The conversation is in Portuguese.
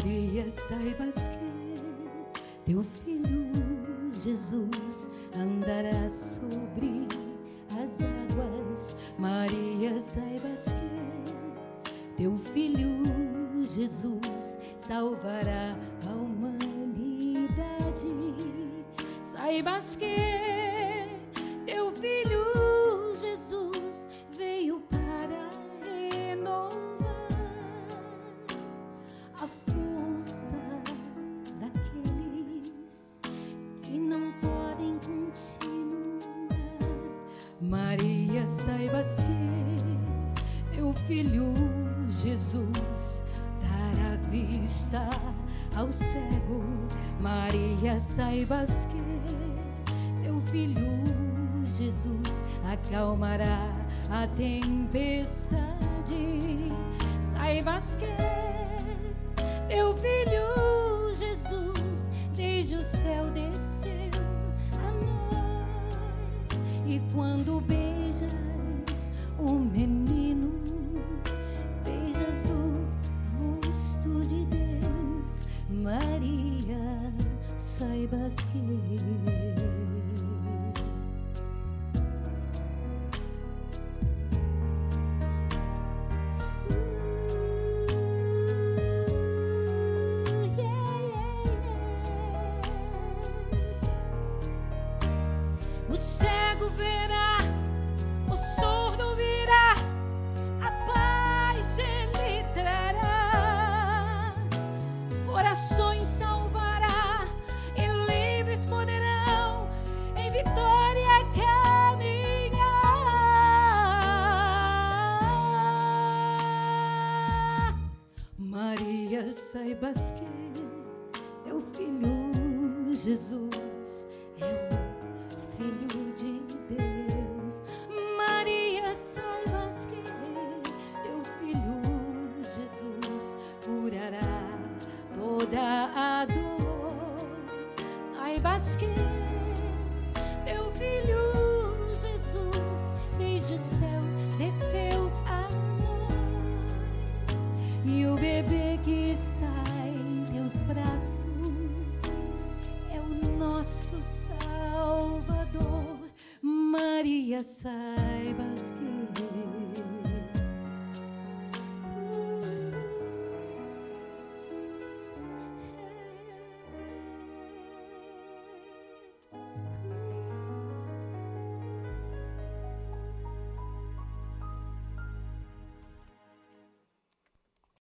Maria, saibas que teu filho Jesus andará sobre as águas. Maria, saibas que teu filho Jesus salvará a humanidade. Saibas que teu filho Jesus veio para renovar a força daqueles que não podem continuar. Maria, saibas que teu filho Jesus dará vista ao cego. Maria, saibas que teu filho Jesus acalmará a tempestade. Saibas que teu filho Jesus desde o céu desceu a nós. E quando beijas o menino, beijas o rosto de Deus. Maria, saibas que o cego verá, o surdo virá, a paz ele trará, corações salvará e livres poderão em vitória caminhar. Maria, saibas que teu filho Jesus